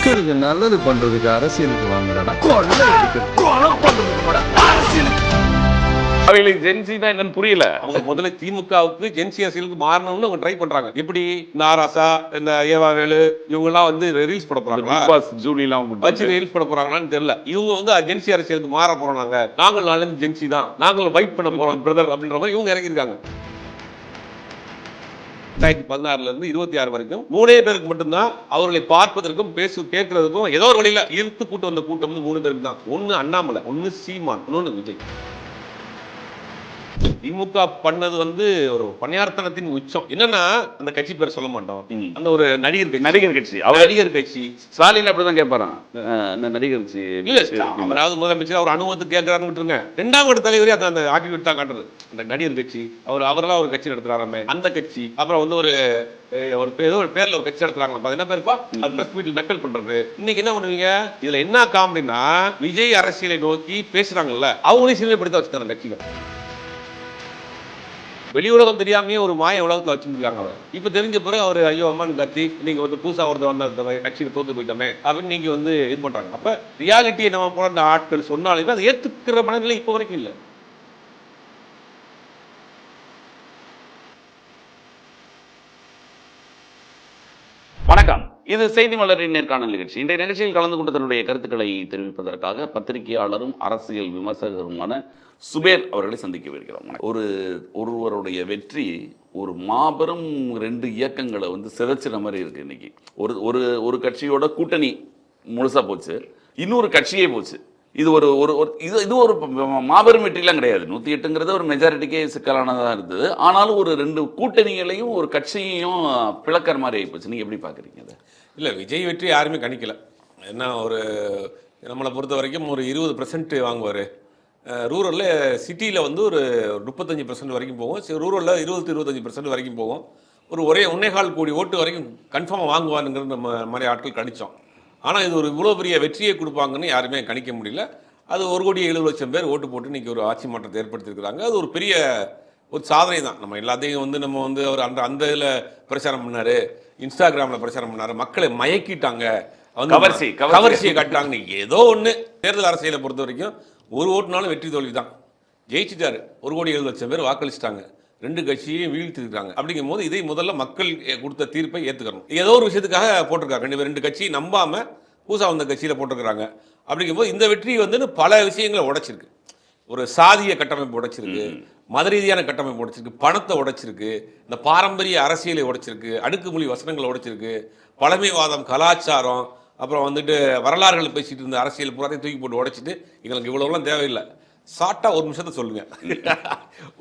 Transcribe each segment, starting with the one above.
மக்களுக்கு நல்லது பண்றதுக்கு அரசியலுக்கு வாங்கடா, கொள்ளை அடிக்கிறது, கொலை பண்றதுக்கு கூட அரசியலுக்கு. அவங்களுக்கு ஜென்சி தான் என்னன்னு புரியல. அவங்க முதல்ல திமுகவுக்கு ஜென்சி அரசியலுக்கு மாறணும்னு அவங்க ட்ரை பண்றாங்க. எப்படி நாராசா, இந்த ஏவாவேலு இவங்க எல்லாம் வந்து ரீல்ஸ் போட போறாங்களா, ஜூலிலாம் வச்சு ரீல்ஸ் போட போறாங்களான்னு தெரியல. இவங்க வந்து ஜென்சி அரசியலுக்கு மாற போறாங்க. நாங்கள் நாளைக்கு ஜென்சி தான், நாங்கள் ஃபைட் பண்ண போறோம் பிரதர் அப்படின்ற மாதிரி இவங்க இறங்கியிருக்காங்க. 2016 இருந்து 26 வரைக்கும் 3 பேருக்கு மட்டும்தான் அவர்களை பார்ப்பதற்கும் கேட்கறதுக்கும் ஏதோ ஒரு வழியில இழுத்து கூட்டு வந்த கூட்டம் 3 பேருக்கு தான். ஒன்னு அண்ணாமலை, ஒன்னு சீமான், இன்னொன்னு விஜய். திமுக பண்ணது வந்து ஒரு பணியார்த்தனத்தின் உச்சம். என்னன்னா அந்த கட்சி பேர் சொல்ல மாட்டோம், அந்த ஒரு நடிகர் கட்சி நடிகர் கட்சி. ஸ்டாலின் அப்படிதான் கேட்பாரான், நடிகர் கட்சி. அவராவது முதலமைச்சர் அவர் அனுபவத்துக்கு கேட்கிறாருன்னு விட்டுருங்க. 2ஆம் கட்ட தலைவரே அந்த ஆட்டிடியூட் தான் காட்டுறது. அந்த நடிகர் கட்சி அவரெல்லாம் ஒரு கட்சி நடத்துறாராமே, அந்த கட்சி. அப்புறம் வந்து ஒரு ஏதோ ஒரு பேர்ல ஒரு கட்சி நடத்துறாங்க, என்ன பேருப்பா, அது பிரஸ் மீட்டில் நக்கல் பண்றது. இன்னைக்கு என்ன பண்ணுவீங்க, இதுல என்ன காமெடினா விஜய் அரசியலை நோக்கி பேசுறாங்கல்ல, அவங்களையும் சிறுமைப்படுத்த வச்சுட்டாங்க கட்சிகள். வெளி உலகம் தெரியாமையே ஒரு மாய உலகத்துல வச்சுருக்காங்க. இப்ப தெரிஞ்ச பிறகு அவர் ஐயோ அம்மான்னு கத்தி நீங்க வந்து புதுசா ஒருத்தர் வந்த கட்சியில தோத்து போயிட்டோமே அப்படின்னு நீங்க வந்து இது பண்றாங்க. அப்ப ரியாலிட்டியை நம்ம போன ஆட்கள் சொன்னாலுமே அதை ஏத்துக்கிற மனநிலை இப்ப வரைக்கும் இல்லை. வணக்கம், இது செய்தி மலரின் நேர்காணல் நிகழ்ச்சி. இந்த நிகழ்ச்சியில் கலந்து கொண்டு தன்னுடைய கருத்துக்களை தெரிவிப்பதற்காக பத்திரிகையாளரும் அரசியல் விமர்சகருமான சுபேர் அவர்களை சந்திக்கவிருக்கிறோம். ஒருவருடைய வெற்றி ஒரு மாபெரும் 2 இயக்கங்களை வந்து சிதைச்சிற மாதிரி இருக்கு. இன்னைக்கு ஒரு கட்சியோட கூட்டணி முழுசா போச்சு, இன்னொரு கட்சியே போச்சு. இது இது ஒரு மாபெரும் வெற்றிலாம் கிடையாது. 108ங்கிறது ஒரு மெஜாரிட்டிக்கே சிக்கலானதாக இருந்தது. ஆனாலும் ஒரு 2 கூட்டணிகளையும் ஒரு கட்சியையும் பிளக்கிற மாதிரி ஆகிப்போச்சு. நீங்க எப்படி பாக்குறீங்க அதை? இல்லை, விஜய் வெற்றி யாருமே கணிக்கல. ஏன்னா நம்மளை பொறுத்த வரைக்கும் ஒரு 20% வாங்குவார். ரூரலில் சிட்டியில் வந்து ஒரு 35% வரைக்கும் போகும், ரூரலில் 20-25% வரைக்கும் போகும். ஒரே 1.25 கோடி ஓட்டு வரைக்கும் கன்ஃபார்மாக வாங்குவானுங்கிறது நம்ம மாதிரி ஆட்கள் கணித்தோம். ஆனால் இது இவ்வளோ பெரிய வெற்றியை கொடுப்பாங்கன்னு யாருமே கணிக்க முடியல. அது 1,70,00,000 பேர் ஓட்டு போட்டு இன்றைக்கி ஒரு ஆட்சி மாற்றத்தை ஏற்படுத்தியிருக்கிறாங்க. அது ஒரு பெரிய சாதனை தான். நம்ம எல்லாத்தையும் வந்து நம்ம வந்து அவர் அந்த இதில் பிரச்சாரம் பண்ணார், இன்ஸ்டாகிராமில் பிரச்சாரம் பண்ணார், மக்களை மயக்கிட்டாங்க, கவர்ச்சியை காட்டாங்க. ஏதோ ஒன்று தேர்தல் அரசியலை பொறுத்த வரைக்கும் ஒரு ஓட்டுனாலும் வெற்றி தோல்வி தான். ஜெயிச்சிட்டாரு, 1,70,00,000 பேர் வாக்களிச்சிட்டாங்க, 2 கட்சியையும் வீழ்த்திருக்காங்க. அப்படிங்கும் போது இதை முதல்ல மக்கள் கொடுத்த தீர்ப்பை ஏற்றுக்கணும். ஏதோ ஒரு விஷயத்துக்காக போட்டிருக்காங்க, 2 கட்சி நம்பாமல் பூசா வந்த கட்சியில் போட்டிருக்கிறாங்க. அப்படிங்கும்போது இந்த வெற்றி வந்து பல விஷயங்களை உடைச்சிருக்கு. ஒரு சாதிய கட்டமைப்பு உடைச்சிருக்கு, மத ரீதியான கட்டமைப்பு உடைச்சிருக்கு, பணத்தை உடைச்சிருக்கு, இந்த பாரம்பரிய அரசியலை உடைச்சிருக்கு, அடுக்குமொழி வசனங்களை உடைச்சிருக்கு, பழமைவாதம், கலாச்சாரம், அப்புறம் வந்துட்டு வரலாறுகளை பேசிட்டு இருந்த அரசியல் பூராத்தையும் தூக்கி போட்டு உடைச்சிட்டு எங்களுக்கு இவ்வளவுலாம் தேவையில்லை. ஷார்ட்டா 1 நிமிஷத்தை சொல்லுங்க,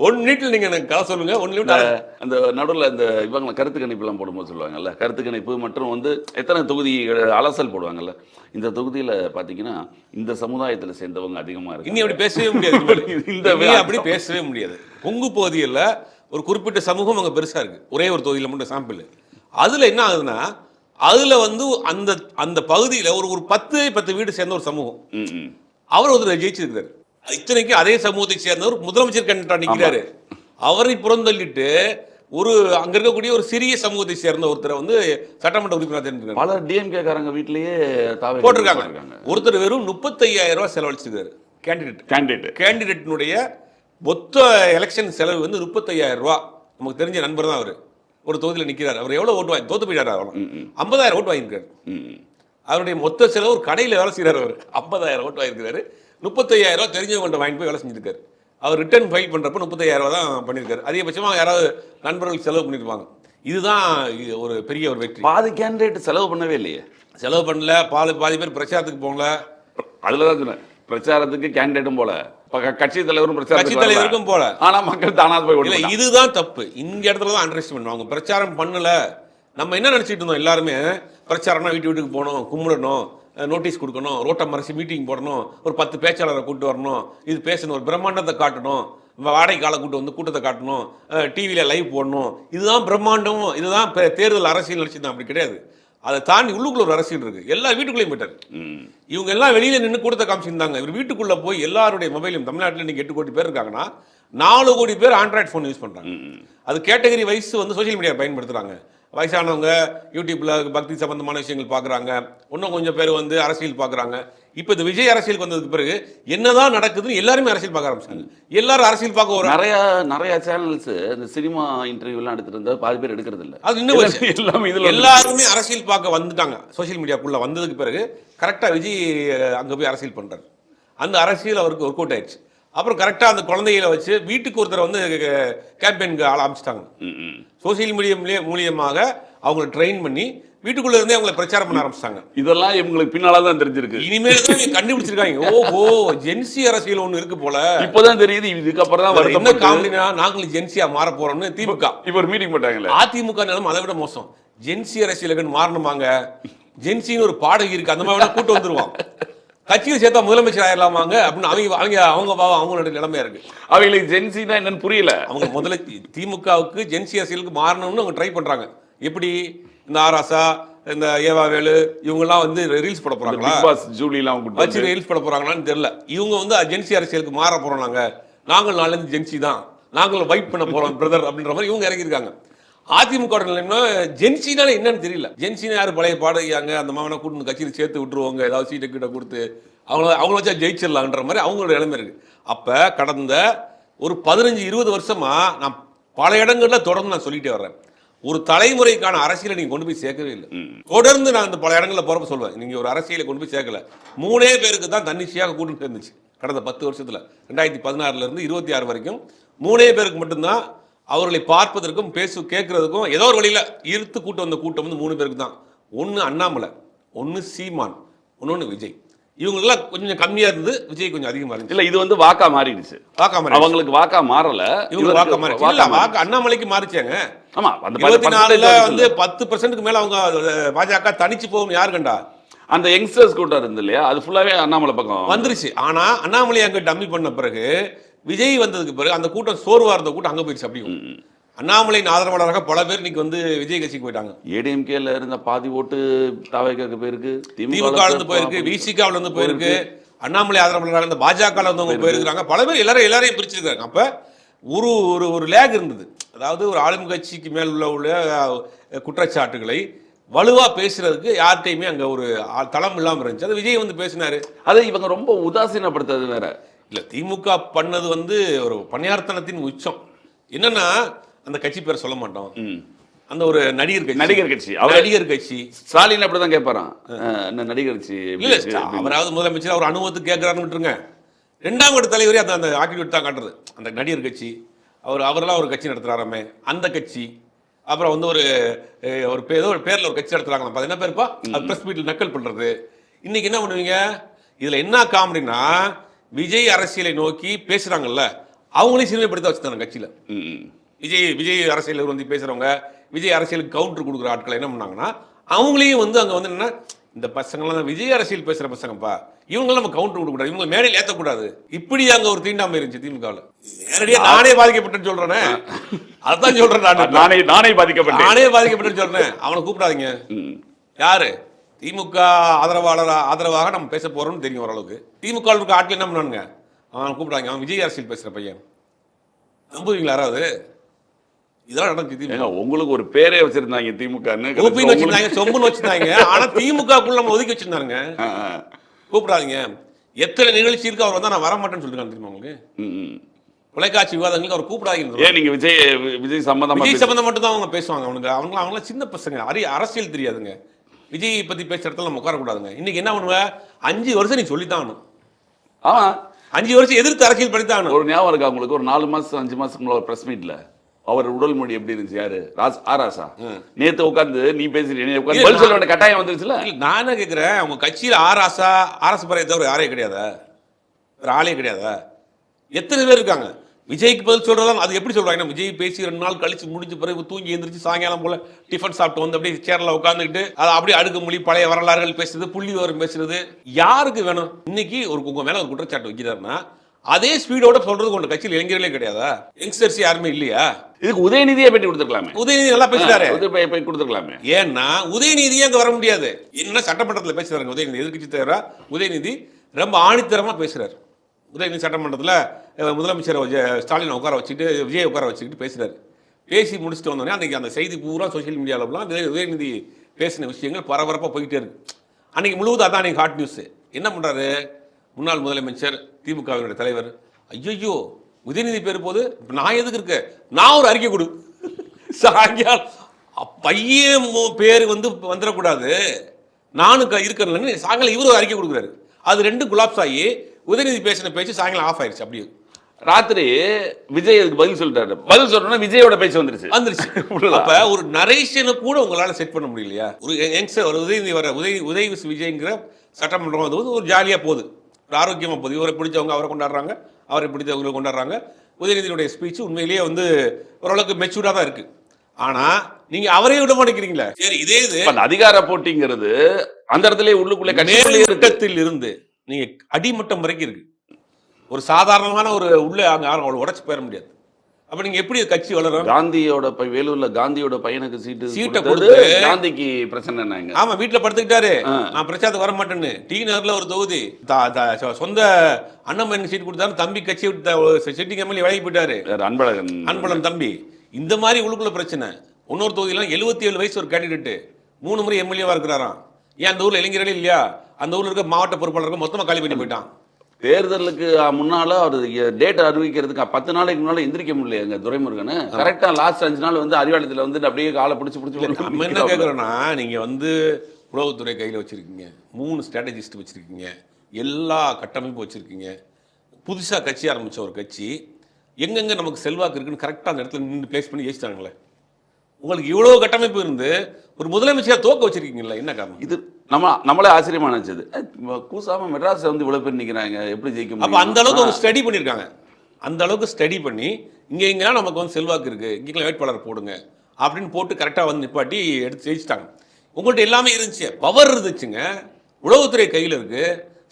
1 மினிட்ல நீங்க எனக்கு கதை சொல்லுங்க. 1 நிமிடம் அந்த நடுவில் இந்த இவங்க கருத்து கணிப்புலாம் போடும்போது சொல்லுவாங்கல்ல, கருத்து கணிப்பு மற்றும் வந்து எத்தனை தொகுதி அலசல் போடுவாங்கல்ல. இந்த தொகுதியில் பார்த்தீங்கன்னா இந்த சமுதாயத்தில் சேர்ந்தவங்க அதிகமாக இருக்கு. இனி அப்படி பேசவே முடியாது, இந்த அப்படி பேசவே முடியாது. கொங்கு பகுதியில் ஒரு குறிப்பிட்ட சமூகம் அங்கே பெருசாக இருக்கு, ஒரே ஒரு தொகுதியில் மட்டும் சாம்பிள். அதில் என்ன ஆகுதுன்னா, அதுல வந்து அந்த பகுதியில் ஒரு 10 வீடு சேர்ந்த ஒரு சமூகம், அவர் ஒருத்தர் ஜெயிச்சிருக்கிறார். இத்தனைக்கு அதே சமூகத்தை சேர்ந்தவர் முதலமைச்சர் கண்டிப்பா நிற்கிறாரு. அவரை புறந்தள்ளிட்டு அங்க இருக்கக்கூடிய ஒரு சிறிய சமூகத்தை சேர்ந்த ஒருத்தரை வந்து சட்டமன்ற உறுப்பினர் பல டிஎம்கே காரங்க வீட்டிலேயே போட்டிருக்காங்க. ஒருத்தர் வெறும் 35,000 ரூபாய் செலவழிச்சிருக்காரு. கேண்டிடேட்டினுடைய மொத்த எலெக்ஷன் செலவு வந்து 35,000 ரூபாய். நமக்கு தெரிஞ்ச நண்பர் தான் அவரு. ஒரு தொகுதியில் நிற்கிறார். அவர் எவ்வளவு ஓட்டு வாங்கி தோத்து போயிட்டாரு, 50,000 ஓட்டு வாங்கியிருக்காரு. அவருடைய மொத்த செலவு ஒரு கடையில் வேலை செய்கிறார். அவர் 50,000 ஓட்டு வாங்கியிருக்காரு. 35,000 ரூபாய் தெரிஞ்சவங்க வாங்கிட்டு போய் வேலை செஞ்சிருக்காரு. அவர் ரிட்டர்ன் ஃபைல் பண்றப்ப 35,000 ரூபாய் தான் பண்ணியிருக்காரு. அதிகபட்சமாக யாராவது நண்பர்கள் செலவு பண்ணியிருப்பாங்க. இதுதான் ஒரு பெரிய ஒரு வெற்றி. பாதி கேண்டிடேட் செலவு பண்ணவே இல்லையே, செலவு பண்ணல. பாதி பேர் பிரச்சாரத்துக்கு போகல. அதுலதான் சொன்னேன், பிரச்சாரத்துக்கு கேண்டிடேட்டும் போல, கட்சி தலைவருக்கும் போல. ஆனா மக்கள் தானா போய். இதுதான் தப்பு. இந்த இடத்துல தான் அண்டர்ஸ்ட் பண்ணுவாங்க. பிரச்சாரம் பண்ணல. நம்ம என்ன நினைச்சிட்டு இருந்தோம் எல்லாருமே, பிரச்சாரம்னா வீட்டுக்கு போகணும், கும்பிடணும், நோட்டீஸ் கொடுக்கணும், ரோட்டை மறைச்சி மீட்டிங் போடணும், ஒரு 10 பேச்சாளரை கூட்டு வரணும், இது பேசணும், ஒரு பிரம்மாண்டத்தை காட்டணும், வாடகை காலை கூட்டு வந்து கூட்டத்தை காட்டணும், டிவியில லைவ் போடணும், இதுதான் பிரம்மாண்டம், இதுதான் தேர்தல் அரசியல் நினைச்சிருந்தோம். அப்படி கிடையாது. அதை தாண்டி உள்ளுக்குள்ள ஒரு அரசியல் இருக்கு. எல்லா வீட்டுக்குள்ளேயும் போயிட்டாரு. இவங்க எல்லாம் வெளியில நின்று கூட்டத்தை காமிச்சிருந்தாங்க. இவர் வீட்டுக்குள்ள போய் எல்லாருடைய மொபைலும், தமிழ்நாட்டில் நீங்க 8 கோடி பேர் இருக்காங்கன்னா 4 கோடி பேர் ஆண்ட்ராய்டு ஃபோன் யூஸ் பண்றாங்க. அது கேட்டகரி வைஸ் வந்து சோசியல் மீடியா பயன்படுத்துறாங்க. வயசானவங்க யூடியூப்ல பக்தி சம்பந்தமான விஷயங்கள் பார்க்குறாங்க, இன்னும் கொஞ்சம் பேர் வந்து அரசியல் பார்க்குறாங்க. இப்போ இந்த விஜய் அரசியலுக்கு வந்ததுக்கு பிறகு என்னதான் நடக்குதுன்னு எல்லாருமே அரசியல் பார்க்க ஆரம்பிச்சாங்க. எல்லாரும் அரசியல் பார்க்க ஒரு நிறைய சேனல்ஸ் இந்த சினிமா இன்டர்வியூலாம் எடுத்துட்டு இருந்தா பாதி பேர் எடுக்கிறது இல்ல. அது இன்னும் எல்லாமே இதுல எல்லாருமே அரசியல் பார்க்க வந்துட்டாங்க. சோசியல் மீடியாக்குள்ள வந்ததுக்கு பிறகு கரெக்டாக விஜய் அங்கே போய் அரசியல் பண்ணுறாரு. அந்த அரசியல் அவருக்கு ஒர்க் அவுட் ஆயிடுச்சு. அப்புறம் கரெக்டாக அந்த குழந்தைகளை வச்சு வீட்டுக்கு ஒருத்தரை வந்து கேம்பெயினுக்கு ஆரம்பிச்சிட்டாங்க. சோசியல் மீடியா மூலியமாக அவங்களை ட்ரெயின் பண்ணி வீட்டுக்குள்ள இருந்தே அவங்களை பிரச்சாரம் பண்ண ஆரம்பிச்சிட்டாங்க. இதெல்லாம் இவங்களுக்கு பின்னாலதான் தெரிஞ்சிருக்கு. இனிமேல் தான் கண்டுபிடிச்சிருக்காங்க. ஓஹோ, ஜென்சி அரசியல் ஒண்ணு இருக்கு போல. இப்பதான் தெரியுது. இதுக்கப்புறம் தான் என்ன காமெடினா, நாங்களும் ஜென்சியா மாற போறோம்னு திமுக இப்ப ஒரு மீட்டிங் போட்டாங்களே. அதிமுக நிலைமை அதை விட மோசம். ஜென்சி அரசியலுக்கு மாறணுமாங்க. ஜென்சின்னு ஒரு பாடகி இருக்கு, அந்த மாதிரி கூட்டு வந்துருவான். கட்சியில் சேர்த்தா முதலமைச்சர் ஆயிடலாமாங்க அப்படின்னு அவங்களோட நிலைமையா இருக்கு. அவங்களுக்கு ஜென்சினா என்னன்னு புரியல. அவங்க முதல்ல திமுகவுக்கு ஜென்சி அரசியலுக்கு மாறணும்னு அவங்க ட்ரை பண்றாங்க. எப்படி இந்த ஆராசா, இந்த ஏவாவேலு இவங்கெல்லாம் வந்து ரீல்ஸ் போட போறாங்களா, ஜூலிலாம் வச்சு ரீல்ஸ் போட போறாங்களான்னு தெரியல. இவங்க வந்து ஜென்சி அரசியலுக்கு மாற போறோம், நாங்கள் நாளிலிருந்து ஜென்சி தான், நாங்கள் வைப் பண்ண போறோம் பிரதர் அப்படின்ற மாதிரி இவங்க இறங்கியிருக்காங்க. அதிமுக ஜென்சினால என்னன்னு தெரியல. ஜென்சினா யாரு, பழைய பாடகியாங்க, அந்த மாதிரி கூட்டு கட்சியில் சேர்த்து விட்டுருவாங்க, ஏதாவது சீட்டை கிட்ட கொடுத்து அவங்கள வச்சா ஜெயிச்சிடலான்ற மாதிரி அவங்களோட நிலைமை இருக்கு. அப்ப கடந்த ஒரு 15-20 வருஷமா நான் பல இடங்கள்ல தொடர்ந்து நான் சொல்லிட்டே வர்றேன், ஒரு தலைமுறைக்கான அரசியலை நீங்க கொண்டு போய் சேர்க்கவே இல்லை. தொடர்ந்து நான் இந்த பல இடங்களில் போறப்ப சொல்லுவேன், நீங்க ஒரு அரசியலை கொண்டு போய் சேர்க்கல. 3 பேருக்கு தான் தன்னிச்சையாக கூட்டணி சேர்ந்துச்சு கடந்த 10 வருஷத்துல. 2016 இருந்து 26 வரைக்கும் 3 பேருக்கு மட்டும்தான் அவர்களை பார்ப்பதற்கும் கேட்கறதுக்கும் ஏதோ ஒரு வழியில ஈர்த்து கூட்டம் வந்த கூட்டம் வந்து 3 பேருக்கு தான். ஒன்னு அண்ணாமலை, ஒன்னு சீமான், ஒன்னு விஜய். இவங்கெல்லாம் கொஞ்சம் கம்மியா இருந்து விஜய் கொஞ்சம் அதிகமா இருந்துச்சு. இல்ல, இது வந்து வாக்கா மாறிடுச்சு. அவங்களுக்கு வாக்கா மாறல, இவங்க வாக்கா மாறிச்சு. இல்ல, வாக்கா அண்ணாமலைக்கு மாறிச்சாங்க. ஆமா, அந்த 24ல வந்து 10%க்கு மேல அவங்க பாஜக தனிச்சு போகும் யாரு கண்டா. அந்த யங்ஸ்டர்ஸ் கூட்டம் இருந்து இல்லையா, அது ஃபுல்லாவே அண்ணாமலை பக்கம் வந்துருச்சு. ஆனா அண்ணாமலை அங்க டம்மி பண்ண பிறகு, விஜய் வந்ததுக்கு பிறகு அந்த கூட்டம் சோர்வா இருந்த கூட்டம் அங்க போயிடுச்சு. அப்படியும் அண்ணாமலையின் ஆதரவாளராக பல பேர் இன்னைக்கு வந்து விஜய் கட்சிக்கு போயிட்டாங்க. ஏடிஎம்கேல இருந்த பாதி ஓட்டு தாவேக்கு போயிருக்கு, திமுக இருந்து போயிருக்கு, விசிகால இருந்து போயிருக்கு, அண்ணாமலை ஆதரவாளராக இருந்த பாஜக இருந்தவங்க போயிருக்காங்க. பல பேர் எல்லாரையும் பிரிச்சிருக்காங்க. அப்ப ஒரு ஒரு லேக் இருந்தது. அதாவது ஒரு ஆளும் கட்சிக்கு மேல் உள்ள குற்றச்சாட்டுகளை வலுவா பேசுறதுக்கு யார்கிட்டையுமே அங்க ஒரு தளம் இல்லாம இருந்துச்சு. அது விஜய் வந்து பேசினாரு. அதை இவங்க ரொம்ப உதாசீனப்படுத்துறது வேற இல்ல. திமுக பண்ணது வந்து ஒரு பணியார்த்தனத்தின் உச்சம். என்னன்னா, அந்த கட்சி பேர் சொல்ல மாட்டோம், அந்த ஒரு நடிகர் கட்சி நடிகர் கட்சி. ஸ்டாலின் அப்படிதான் கேட்பாரான், நடிகர் கட்சி இல்ல. அவராவது முதலமைச்சர் அவர் அனுபவத்துக்கு கேட்கிறாருன்னு விட்டுருங்க. 2ஆம் கட்ட தலைவரே அந்த ஆட்டிடியூட் தான் காட்டுறது. அந்த நடிகர் கட்சி அவரெல்லாம் ஒரு கட்சி நடத்துறாராமே, அந்த கட்சி. அப்புறம் வந்து ஒரு பேர்ல ஒரு கட்சி நடத்துறாங்களா, என்ன பேருப்பா, அது பிரஸ் மீட்ல நக்கல் பண்றது. இன்னைக்கு என்ன பண்ணுவீங்க, இதுல என்ன காமெடினா, விஜய் அரசியலை நோக்கி பேசுறாங்கல்ல, அவங்களையும் சிறுமைப்படுத்த வச்சுட்டாங்க கட்சியில. விஜய் அரசியல் வந்து பேசுறவங்க, விஜய் அரசியலுக்கு கவுண்டர் கொடுக்குற ஆட்களை என்ன பண்ணாங்கன்னா, அவங்களையும் வந்து அங்க வந்து என்ன, இந்த பசங்களாம் விஜய் அரசியல் பேசுற பசங்கப்பா, இவங்களாம் நம்ம கவுண்டர் கொடுக்கூடாது, இவங்க மேடையில் ஏற்றக்கூடாது. இப்படி அங்க ஒரு தீண்டாமை இருந்துச்சு திமுகவில். நேரடியாக நானே பாதிக்கப்பட்டேன்னு சொல்றேனே, அதான் சொல்றேன். நானே பாதிக்கப்பட்டேன்னு சொல்றேன். அவனை கூப்பிடாதீங்க. யாரு திமுக ஆதரவாக நம்ம பேச போறோம்னு தெரியும் ஓரளவுக்கு. திமுக இருக்க ஆட்கள் என்ன பண்ணானுங்க, அவன் கூப்பிடாங்க, அவன் விஜய் அரசியல் பேசுற பையன். நம்புவீங்களா யாராவது? இதெல்லாம் நடந்துச்சு. உங்களுக்கு ஒரு பேரே வச்சிருந்தாங்க திமுக, சொம்புன்னு வச்சிருந்தாங்க. ஆனா திமுகக்குள்ள நம்ம ஒதுக்கி வச்சிருந்தாங்க. கூப்பிடாதீங்க. எத்தனை நிகழ்ச்சி இருக்கு, அவர் வந்தா நான் வர மாட்டேன்னு சொல்லிருக்காங்க தெரியுமா உங்களுக்கு. தொலைக்காட்சி விவாதங்களுக்கு அவர் கூப்பிடாதீங்க. ஏன் நீங்க விஜய் சம்பந்தம் மட்டும் தான் அவங்க பேசுவாங்க. அவங்களாம் சின்ன பசங்க, அரசியல் தெரியாதுங்க. விஜய் பத்தி பேசுற இடத்துல நம்ம உட்காரக்கூடாதுங்க. இன்னைக்கு என்ன பண்ணுவ, 5 வருஷம் நீ சொல்லித்தான். ஆமா, 5 வருஷம் எதிர்த்து அரசியல் படித்தான். ஒரு ஞாபகம் இருக்கா உங்களுக்கு, ஒரு 4 மாசம் 5 மாசத்துக்கு முன்னாடி பிரஸ் மீட்ல அவர் உடல் மொழி எப்படி இருந்துச்சு, யாரு ஆராசா நேத்து உட்கார்ந்து நீ பேசுறீங்க, பதில் சொல்ல வேண்டிய கட்டாயம் வந்துருச்சுல. நானே கேட்கிறேன், அவங்க கட்சியில ஆர்எஸ் பறையை தவிர யாரே கிடையாதா, ஆளே கிடையாதா? எத்தனை பேர் இருக்காங்க? விஜய்க்கு பதில் சொல்றதா, அது எப்படி சொல்றாங்க, விஜய் பேசி 2 நாள் கழிச்சு முடிஞ்ச பிறகு தூங்கி எந்திரிச்சு சாயங்காலம் போல டிஃபன் சாப்பிட்டு வந்து அப்படியே சேர்ல உட்காந்துக்கிட்டு அது அப்படியே அடுக்கு மொழி பழைய வரலாறுகள் பேசுறது, புள்ளி விவரம் பேசுறது யாருக்கு வேணும்? இன்னைக்கு உங்க மேல ஒரு குற்றச்சாட்டு வைக்கிறாருன்னா அதே ஸ்பீடோட சொல்றதுக்கு உங்க கட்சியில் இளைஞர்களே கிடையாதா? யங்ஸ்டர்ஸ் யாருமே இல்லையா? இதுக்கு உதயநிதியை பற்றி கொடுத்துருக்கலாமே. உதயநிதி நல்லா பேசுறாரு, கொடுத்துருக்கலாமே. ஏன்னா உதயநிதியே அங்க வர முடியாது. என்ன சட்டமன்றத்தில் பேசுறாங்க உதயநிதி, எதிர்கட்சி தலைவரா உதயநிதி ரொம்ப ஆணித்தரமா பேசுறாரு. உதயநிதி சட்டமன்றத்தில் முதலமைச்சர் ஸ்டாலின் உட்கார வச்சுக்கிட்டு, விஜய் உட்கார வச்சுக்கிட்டு பேசுறாரு. பேசி முடிச்சுட்டு வந்தோடனே அன்றைக்கி அந்த செய்தி பூரா சோஷியல் மீடியாவிலாம் உதயநிதி பேசின விஷயங்கள் பரபரப்பாக போய்கிட்டே இருக்கு. அன்றைக்கி முழுவதும் அதான் அன்றைக்கி ஹாட் நியூஸு. என்ன பண்ணுறாரு முன்னாள் முதலமைச்சர் திமுகவினுடைய தலைவர், ஐயோ உதயநிதி பேர் போது நான் எதுக்கு இருக்கேன், நான் ஒரு அறிக்கை கொடு சாயங்காலம் பையன் பேர் வந்துடக்கூடாது நானும் இருக்கிறேன்னு சாயங்காலம் இவரு அறிக்கை கொடுக்குறாரு. அது ரெண்டு குலாப்ஸ் ஆகி உதயநிதி பேசின பேச்சு சாயங்காலம் ஆஃப் ஆயிடுச்சு. அப்படியே ராத்திரி விஜய் அதுக்கு பதில் சொல்லிட்டாரு. பதில் சொல்லணும்னா விஜயோட பேச்சு வந்துருச்சு. அப்ப ஒரு நரேஷனை கூட உங்களால செட் பண்ண முடியலையா? ஒரு யங்ஸ்டர் ஒரு உதயநிதி வர உதய் விஜய்ங்கிற சட்டமன்றம் வந்து ஒரு ஜாலியா போகுது, ஒரு ஆரோக்கியமா போகுது. இவரை பிடிச்சவங்க அவரை கொண்டாடுறாங்க, அவரை பிடிச்சவங்களை கொண்டாடுறாங்க. உதயநிதியுடைய ஸ்பீச் உண்மையிலேயே ஓரளவுக்கு மெச்சூர்டா தான் இருக்கு. ஆனா நீங்க அவரே விட மாட்டேங்கிறீங்களா? சரி, இதே இது அதிகார போட்டிங்கிறது அந்த இடத்துல உள்ளுக்குள்ளே மேல்மட்டத்தில் இருந்து நீங்க அடிமட்டம் வரைக்கும் இருக்கு. ஒரு சாதாரணமான ஒரு உள்ள அங்க உடைச்சு போயிட முடியாது. அப்ப நீங்க எப்படி கட்சி வளரும்? காந்தியோட வேலூர்ல காந்தியோட பையனுக்கு சீட்டை கொடுத்து காந்திக்கு பிரச்சனை என்ன? ஆமா, வீட்டுல படுத்துக்கிட்டாரு, நான் பிரச்சாரத்துக்கு வர மாட்டேன்னு. டி நகர்ல ஒரு தொகுதி சொந்த அண்ணன் சீட் கொடுத்தாரு, தம்பி கட்சி விட்டு சிட்டிங் எம்எல்ஏ விலகி போயிட்டாரு, அன்பழகன் தம்பி. இந்த மாதிரி உள்ளுக்குள்ள பிரச்சனை. இன்னொரு தொகுதியெல்லாம் 77 வயசு ஒரு கேண்டிடேட் 3 முறை எம்எல்ஏவா இருக்கிறாராம். ஏன் அந்த ஊர்ல இளைஞர்களே இல்லையா? அந்த ஊர்ல இருக்க மாவட்ட பொறுப்பாளர்கள் மொத்தமா காலி பண்ணி போயிட்டான். தேர்தலுக்கு முன்னால அவர் டேட் அறிவிக்கிறதுக்கு 10 நாளைக்கு முன்னால எந்திரிக்க முடியல துரைமுருகன். கரெக்டா லாஸ்ட் 5 நாள் அறிவாலயத்தில் அப்படியே காலை பிடிச்சு நம்ம என்ன கேட்கறோம்னா, நீங்க உளவுத்துறை கையில் வச்சிருக்கீங்க, 3 ஸ்ட்ராட்டஜிஸ்ட் வச்சிருக்கீங்க, எல்லா கட்டமைப்பும் வச்சிருக்கீங்க. புதுசா கட்சி ஆரம்பிச்ச ஒரு கட்சி எங்கெங்க நமக்கு செல்வாக்கு இருக்குன்னு கரெக்டா அந்த இடத்துல நின்று பிளேஸ் பண்ணி ஜெயிச்சிட்டாங்களே. உங்களுக்கு இவ்வளவு கட்டமைப்பு இருந்து ஒரு முதலமைச்சர் தோக்க வச்சிருக்கீங்களா? என்ன காரணம்? இது நம்மளே ஆச்சரியமா நினைச்சது. கூசாம மெட்ராஸ் இவ்வளவு பேர் நிக்கிறாங்க, எப்படி ஜெயிக்க முடியும்? அப்ப அந்த அளவுக்கு ஒரு ஸ்டடி பண்ணிருக்காங்க. அந்த அளவுக்கு ஸ்டடி பண்ணி இங்கெல்லாம் நமக்கு செல்வாக்கு இருக்கு, இங்கெல்லாம் வேட்பாளர் போடுங்க அப்படின்னு போட்டு கரெக்டா நிப்பாட்டி எடுத்து ஜெயிச்சிட்டாங்க. உங்கள்கிட்ட எல்லாமே இருந்துச்சு, பவர் இருந்துச்சுங்க. உளவுத்துறை கையில் இருக்கு,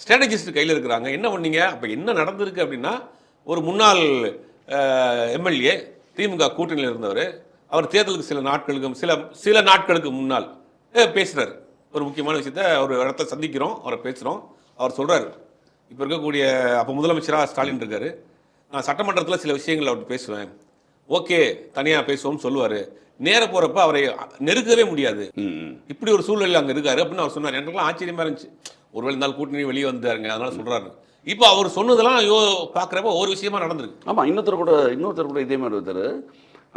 ஸ்ட்ராட்டஜிஸ்ட் கையில் இருக்கிறாங்க. என்ன பண்ணீங்க? அப்ப என்ன நடந்திருக்கு அப்படின்னா, ஒரு முன்னாள் எம்எல்ஏ திமுக கூட்டணியில் இருந்தவர், அவர் தேர்தலுக்கு சில நாட்களுக்கு முன்னால் பேசுறாரு. ஒரு முக்கியமான விஷயத்த ஒரு இடத்த சந்திக்கிறோம், அவரை பேசுகிறோம். அவர் சொல்கிறார், இப்போ இருக்கக்கூடிய அப்போ முதலமைச்சராக ஸ்டாலின் இருக்கார், நான் சட்டமன்றத்தில் சில விஷயங்கள் அவர் பேசுவேன், ஓகே தனியாக பேசுவோம்னு சொல்லுவார். நேர போகிறப்ப அவரை நெருக்கவே முடியாது, இப்படி ஒரு சூழ்நிலை அங்கே இருக்காரு அப்படின்னு அவர் சொன்னார். எனக்குலாம் ஆச்சரியமாக இருந்துச்சு. ஒருவேளை இருந்தாலும் கூட்டணி வெளியே வந்தாருங்க, அதனால சொல்கிறாரு. இப்போ அவர் சொன்னதெல்லாம் பார்க்குறப்ப ஒரு விஷயமா நடந்திருக்கு. ஆமாம், இன்னொருத்தர் கூட இதே மாதிரி ஒருத்தர்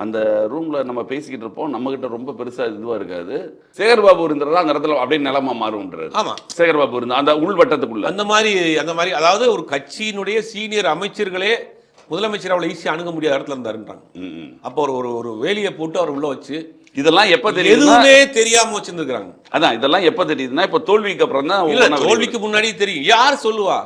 அந்த ரூம்ல நம்ம பேசிக்கிட்டு இருப்போம், நம்ம கிட்ட ரொம்ப பெருசா இதுவா இருக்காது. சேகர்பாபு இருந்தா அந்த இடத்துல அப்படியே நிலமா மாறும்ன்றாரு. ஆமா, சேகர்பாபு இருந்தா அந்த உள்வட்டத்துக்குள்ள அந்த மாதிரி அதாவது ஒரு கட்சியினுடைய சீனியர் அமைச்சர்களே முதலமைச்சர் அவ்வளவு ஈஸியா அணுக முடியாத இடத்துல இருந்தாருன்றாங்க. அப்போ ஒரு வேலியை போட்டு அவர் உள்ள வச்சு இதெல்லாம் எப்ப தெரியும்? எதுவுமே தெரியாம வச்சிருக்காங்க. அதான் இதெல்லாம் எப்ப தெரியுதுன்னா, இப்ப தோல்விக்கு அப்புறம் தான். இல்ல, தோல்விக்கு முன்னாடி தெரியும். யார் சொல்லுவா?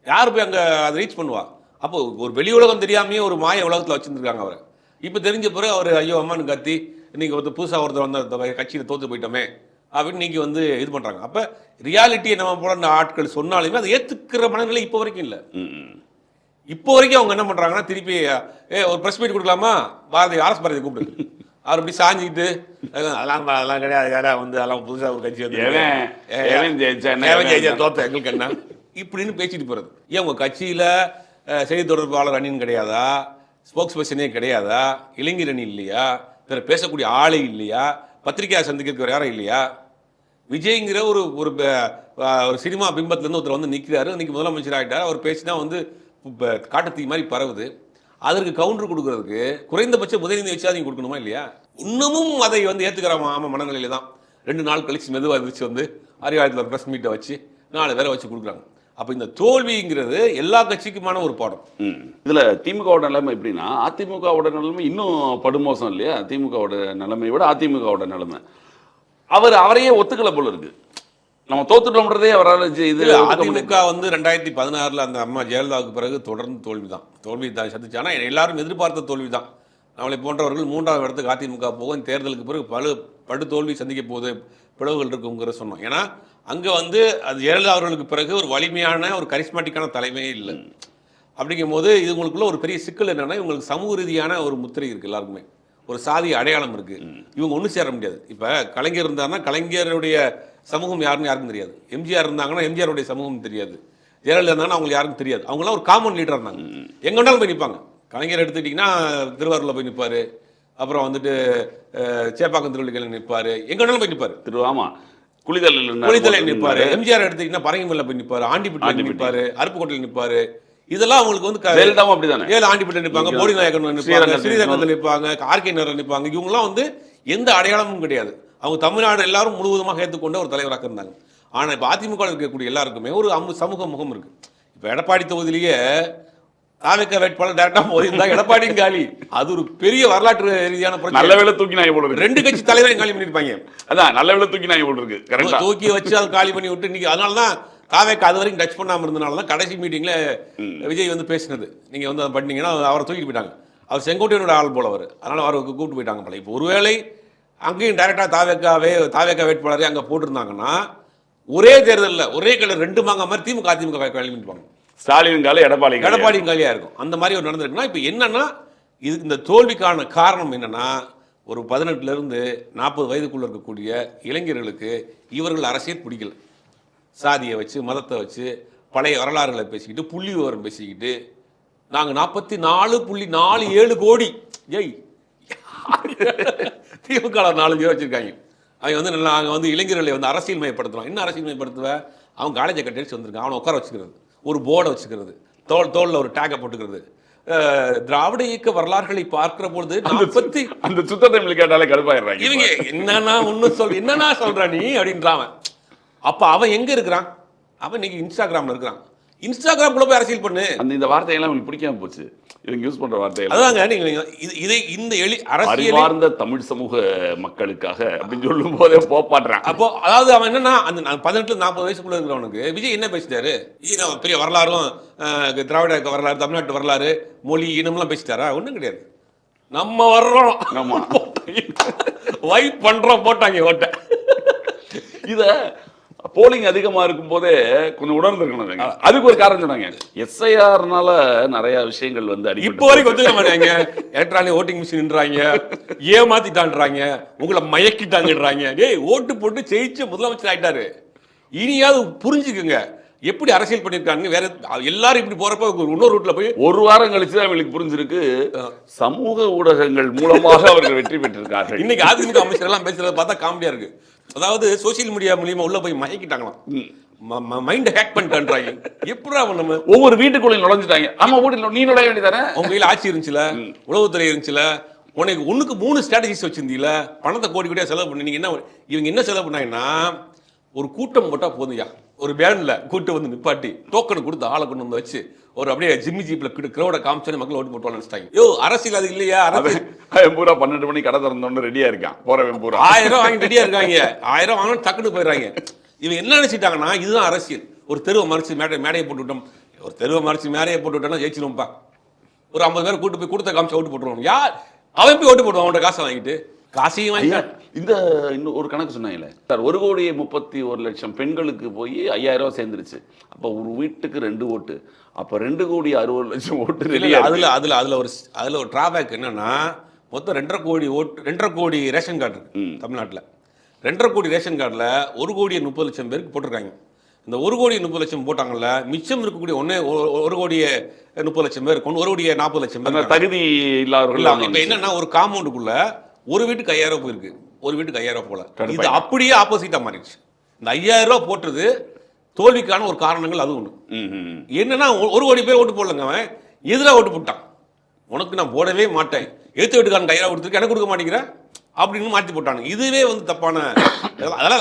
யார் போய் அங்க அதை ரீச் பண்ணுவா? அப்போ ஒரு வெளி உலகம் தெரியாமையே ஒரு மாய உலகத்துல வச்சிருக்காங்க அவரை. இப்ப தெரிஞ்ச பிறகு அவர் ஐயோ அம்மானு கத்தி இன்னைக்கு புதுசா ஒருத்தர் வந்த கட்சியில தோத்து போயிட்டோமே அப்படின்னு நீங்க இது பண்றாங்க. அப்ப ரியாலிட்டியை நம்ம போல ஆட்கள் சொன்னாலுமே அதை ஏத்துக்கிற மனநிலை இப்போ வரைக்கும் இல்லை. இப்போ வரைக்கும் அவங்க என்ன பண்றாங்கன்னா, திருப்பி ஒரு பிரஸ் மீட் கொடுக்கலாமா, ஆர்எஸ் பாரதி கூப்பிட்டு அவர் அப்படி சாஞ்சிக்கிட்டு அதெல்லாம் கிடையாது, அதெல்லாம் புதுசா ஒரு கட்சி தோத்த எங்களுக்கு என்ன இப்படின்னு பேசிட்டு போறது. ஏன் உங்க கட்சியில செய்தி தொடர்பாளர் அணின்னு கிடையாதா? ஸ்போக்ஸ் பர்சனே கிடையாதா? இளைஞர் அணி இல்லையா? வேற பேசக்கூடிய ஆளே இல்லையா? பத்திரிகையா சந்திக்கிறதுக்கு யாரும் இல்லையா? விஜய்ங்கிற ஒரு சினிமா பிம்பத்திலேருந்து ஒருத்தர் நிற்கிறாரு, இன்னைக்கு முதலமைச்சர் ஆகிட்டார். அவர் பேசினா காட்டுத்தீ மாதிரி பரவுது. அதற்கு கவுண்டர் கொடுக்கறதுக்கு குறைந்தபட்சம் உதயநிதி வச்சா நீங்க கொடுக்கணுமா இல்லையா? இன்னமும் அதை ஏத்துக்கிறாமா? ஆமா, மனநிலையில தான் 2 நாள் கழிச்சு மெதுவாக இருந்துச்சு அறிவாலயத்தில் ஒரு பிரஸ் மீட்டை வச்சு 4 பேரை வச்சு கொடுக்குறாங்க. அப்ப இந்த தோல்விங்கிறது எல்லா கட்சிக்குமான ஒரு பாடம். இதுல திமுகவோட நிலைமை எப்படின்னா, அதிமுகவோட நிலைமை இன்னும் படுமோசம் இல்லையா? திமுகவோட நிலைமையை விட அதிமுகவோட நிலைமை அவரையே ஒத்துக்கல போல இருக்கு. நம்ம தோத்துட்டோம்ன்றதே அவரால் இது. அதிமுக 2016 அந்த அம்மா ஜெயலலிதாவுக்கு பிறகு தொடர்ந்து தோல்வி தான் சந்திச்சு. ஆனா எல்லாரும் எதிர்பார்த்த தோல்வி தான். நம்மளை போன்றவர்கள் 3ஆவது இடத்துக்கு அதிமுக போகும், தேர்தலுக்கு பிறகு படு தோல்வி சந்திக்க போகுது, பிளவுகள் இருக்குங்கிற சொன்னோம். ஏன்னா அங்க அது ஜெயலலிதா அவர்களுக்கு பிறகு ஒரு வலிமையான ஒரு கரிஸ்மாட்டிக்கான தலைமையே இல்லை. அப்படிங்கும் போது இது உங்களுக்குள்ள ஒரு பெரிய சிக்கல் என்னன்னா, இவங்களுக்கு சமூக ரீதியான ஒரு முத்திரை இருக்கு, எல்லாருக்குமே ஒரு சாதி அடையாளம் இருக்கு. இவங்க ஒன்றும் சேர முடியாது. இப்ப கலைஞர் இருந்தாருன்னா கலைஞருடைய சமூகம் யாருக்கும் தெரியாது. எம்ஜிஆர் இருந்தாங்கன்னா எம்ஜிஆருடைய சமூகம் தெரியாது. ஜெயலலிதா இருந்தாங்கன்னா அவங்களுக்கு யாருக்கும் தெரியாது. அவங்களாம் ஒரு காமன் லீடர் இருந்தாங்க, எங்க வேணாலும் போய் நிற்பாங்க. கலைஞர் எடுத்துக்கிட்டிங்கன்னா திருவாரூரில் போய் நிற்பாரு, அப்புறம் வந்துட்டு சேப்பாக்கம் திருவள்ளிக்கல் நிற்பாரு, எங்க வேணாலும் போய் நிற்பாரு. ஆமா, குளித்தலை நிற்பாரு. எம்ஜிஆர் எடுத்தீங்கன்னா பரங்கிமல்ல போய் நிற்பாரு, ஆண்டிப்பட்டியில் நிற்பாரு, அருப்புக்கோட்டையில் நிற்பாரு. இதெல்லாம் அவங்களுக்கு வந்து ஜெயலலிதாவும் அப்படிதானே, ஆண்டிப்பட்டியில் நிற்பாங்க, போடி நாயக்கன் நிற்பாங்க, ஸ்ரீரங்கத்தில் நிற்பாங்க, ஆர்கே நகரில் நிற்பாங்க. இவங்கெல்லாம் வந்து எந்த அடையாளமும் கிடையாது. அவங்க தமிழ்நாடு எல்லாரும் முழுவதுமாக ஏற்றுக்கொண்ட ஒரு தலைவராக இருந்தாங்க. ஆனால் இப்போ அதிமுக இருக்கக்கூடிய எல்லாருக்குமே ஒரு சமூக முகம் இருக்கு. இப்போ எடப்பாடி தொகுதியிலேயே தாவேக்கா வேட்பாளர் டேரக்டா போயிருந்தா எடப்பாடியும் காலி. அது ஒரு பெரிய வரலாற்று ரீதியான பிரச்சனை. நல்ல வேளை தூக்கி நாய் போல இருக்கு. 2 கட்சி தலைவரையும் காலி பண்ணிருப்பாங்க. அதான் நல்ல வேளை தூக்கி நாய் போல இருக்கு. கரெக்டா தூக்கி வச்சு அதை காலி பண்ணி விட்டு இன்னைக்கு அதனாலதான் தாவேக்கா அது வரைக்கும் டச் பண்ணாம இருந்தனாலதான் கடைசி மீட்டிங்ல விஜய் வந்து பேசினது. நீங்க வந்து அதை பண்ணீங்கன்னா அவரை தூக்கிட்டு போயிட்டாங்க. அவர் செங்கோட்டையனோட ஆள் போல அவர், அதனால அவருக்கு கூப்பிட்டு போயிட்டாங்க போல. இப்போ ஒருவேளை அங்கேயும் டைரக்டா தாவேக்கா வேட்பாளரே அங்க போட்டிருந்தாங்கன்னா ஒரே தேர்தலில் ஒரே கலர் 2 மாங்க மாதிரி திமுக அதிமுக காலி பண்ணிருப்பாங்க. ஸ்டாலின் காலி, எடப்பாடியும் காலியா இருக்கும். அந்த மாதிரி ஒரு நடந்திருக்குன்னா இப்போ என்னன்னா, இதுக்கு இந்த தோல்விக்கான காரணம் என்னன்னா, ஒரு 18 இருந்து 40 வயதுக்குள்ள இருக்கக்கூடிய இளைஞர்களுக்கு இவர்கள் அரசியல் பிடிக்கல. சாதியை வச்சு, மதத்தை வச்சு, பழைய வரலாறுகளை பேசிக்கிட்டு, புள்ளி விவரம் பேசிக்கிட்டு, நாங்கள் 44.47 கோடி திமுக 4 பேர் வச்சிருக்காங்க. அவங்க வந்து நாங்கள் வந்து இளைஞர்களை வந்து அரசியல் மயப்படுத்துறோம். என்ன அரசியல் மயப்படுத்துவ? அவன் காலேஜை கட்டி வந்திருக்கான், அவனை உட்கார வச்சுக்கிறது, ஒரு போர்டை வச்சுக்கிறது, தோல்ல ஒரு டேக்கை போட்டுக்கிறது. திராவிட இயக்க வரலாறுகளை பார்க்கிற பொழுது அந்த சுத்தத்தை கேட்டாலே கடுப்பாயிடுறாங்க. இவங்க என்னன்னா சொல்ற நீ அப்படின்றான். அப்ப அவன் எங்க இருக்கிறான்? அவன் இன்னைக்கு இன்ஸ்டாகிராம்ல இருக்கிறான். இன்ஸ்டாகிராம்குள்ள போய் அரசியல் பண்ணு. இந்த வார்த்தையெல்லாம் உங்களுக்கு பிடிக்காம போச்சு, இவங்க யூஸ் பண்ற வார்த்தை. அதாங்க நீங்க இதை இந்த அறிவார்ந்த தமிழ் சமூக மக்களுக்காக அப்படின்னு சொல்லும் போதே போப்பாடுறான். அப்போ அதாவது அவன் என்னன்னா, அந்த 18 40 வயசுக்குள்ள இருக்கிறவனுக்கு விஜய் என்ன பேசிட்டாரு? பெரிய வரலாறும் திராவிட வரலாறு, தமிழ்நாட்டு வரலாறு, மொழி, இனம்லாம் பேசிட்டாரா? ஒண்ணும் கிடையாது. நம்ம வர்றோம், நம்ம வைப் பண்றோம், போட்டாங்க ஓட்ட. இத போலிங் அதிகமா இருக்கும் போதே கொஞ்சம் உணர்ந்துருக்கணும். அதுக்கு ஒரு காரணம் சொன்னாங்க, எஸ்ஐஆர்னால நிறைய விஷயங்கள் வந்து இப்போ வரைக்கும் ஒத்துக்க மாட்டாங்க. எலக்ட்ரானிக் ஓட்டிங் மிஷின்ன்றாங்க, ஏமாத்திட்டான்றாங்க, உங்களை மயக்கிட்டாங்கன்றாங்க. டேய், ஓட்டு போட்டு ஜெயிச்சு முதலமைச்சர் ஆயிட்டாரு, இனியாவது புரிஞ்சுக்குங்க எப்படி அரசியல் பண்ணிருக்காங்க. வேற எல்லாரும் இப்படி போறப்ப இன்னொரு ரூட்ல போய் ஒரு வாரம் கழிச்சு அவங்களுக்கு புரிஞ்சிருக்கு, சமூக ஊடகங்கள் மூலமாக அவர்கள் வெற்றி பெற்றிருக்கார்கள். இன்னைக்கு அதிமுக அமைச்சர் எல்லாம் பேசுறத பார்த்தா காமெடியா இருக்கு. அதாவது சோசியல் மீடியா மூலியமா உள்ள போய் மயக்கிட்டாங்களாம், மைண்ட் ஹேக் பண்ணிட்டான்றாங்க. எப்படா நம்ம ஒவ்வொரு வீட்டுக்குள்ள நுழைஞ்சிட்டாங்க. ஆமா, வீட்டுல நீ நுழைய வேண்டியதானே? உங்க கையில ஆட்சி இருந்துச்சுல, உளவுத்துறை இருந்துச்சுல, உனக்கு 1க்கு 3 ஸ்ட்ராட்டஜிஸ் வச்சிருந்தீல, பணத்தை கோடி கோடியா செலவு பண்ணீங்க. என்ன இவங்க என்ன செலவு பண்ணாங்கன்னா, ஒரு கூட்டம் போட்டா போதுயா, ஒரு பேன்ல கூட்டம் வந்து நிப்பாட்டி டோக்கன் கொடுத்து ஆளை கொண்டு வந்து வச்சு ஒரு அப்படியே ஜிம்மி ஜீப்ல கிரௌட காமிச்சு மக்கள் ஓட்டு போட்டு நினைச்சிட்டாங்க. யோ, அரசியல் அது இல்லையா? பூரா 12 மணி கடை திறந்தோன்னு ரெடியா இருக்கான், போறவன் பூரா 1000 ரூபாய் வாங்கி ரெடியா இருக்காங்க. 1000 ரூபாய் வாங்கணும் டக்குன்னு போயிடுறாங்க. இவங்க என்ன நினைச்சிட்டாங்கன்னா, இதுதான் அரசியல். ஒரு தெருவை மறைச்சு மேடையை போட்டு விட்டோம், ஒரு தெருவை மறைச்சு மேடையை போட்டு விட்டோம்னா ஜெயிச்சிருப்பா. ஒரு 50 பேர் கூட்டு போய் கொடுத்த காமிச்சு ஓட்டு போட்டுருவோம். யார் அவன் போய் ஓட்டு போடுவான்? அவன்கிட்ட காசை வாங்கிட்டு காசையும் வாங்கி. இந்த இன்னும் ஒரு கணக்கு சொன்னாங்களே சார், 1,31,00,000 பெண்களுக்கு போய் 5000 ரூபாய் சேர்ந்துருச்சு. அப்போ ஒரு வீட்டுக்கு 2 ஓட்டு, அப்போ 2,60,00,000 ஓட்டு ரெடியா. அதுல ஒரு டிராபேக் என்னன்னா, மொத்தம் 2.5 கோடி ஓட்டு, 2.5 கோடி ரேஷன் கார்டு இருக்கு தமிழ்நாட்டில். 2.5 கோடி ரேஷன் கார்டில் 1,30,00,000 பேருக்கு போட்டிருக்காங்க. இந்த 1,30,00,000 போட்டாங்கல்ல, மிச்சம் இருக்கக்கூடிய 1,30,00,000 பேருக்கு 1,40,00,000 பேர் தகுதி இல்லாதவர்கள். இப்போ என்னன்னா, ஒரு காம்பவுண்டுக்குள்ள ஒரு வீட்டுக்கு 5000 ரூபாய் போயிருக்கு, ஒரு வீட்டுக்கு 5000 ரூபாய் போல. இது அப்படியே ஆப்போசிட்டா மாறிடுச்சு. இந்த 5000 ரூபாய் போட்டது தோல்விக்கான ஒரு காரணங்கள் அது ஒண்ணு. என்னன்னா, 1 கோடி பேர் ஓட்டு போடலங்க, அவன் எதிராக ஓட்டு போட்டான். உனக்கு நான் போடவே மாட்டேன், எடுத்து வீட்டுக்காரன் 5000 கொடுத்துருக்கு, எனக்கு கொடுக்க மாட்டேங்கிறேன் அப்படின்னு மாற்றி போட்டாங்க. இதுவே வந்து தப்பான.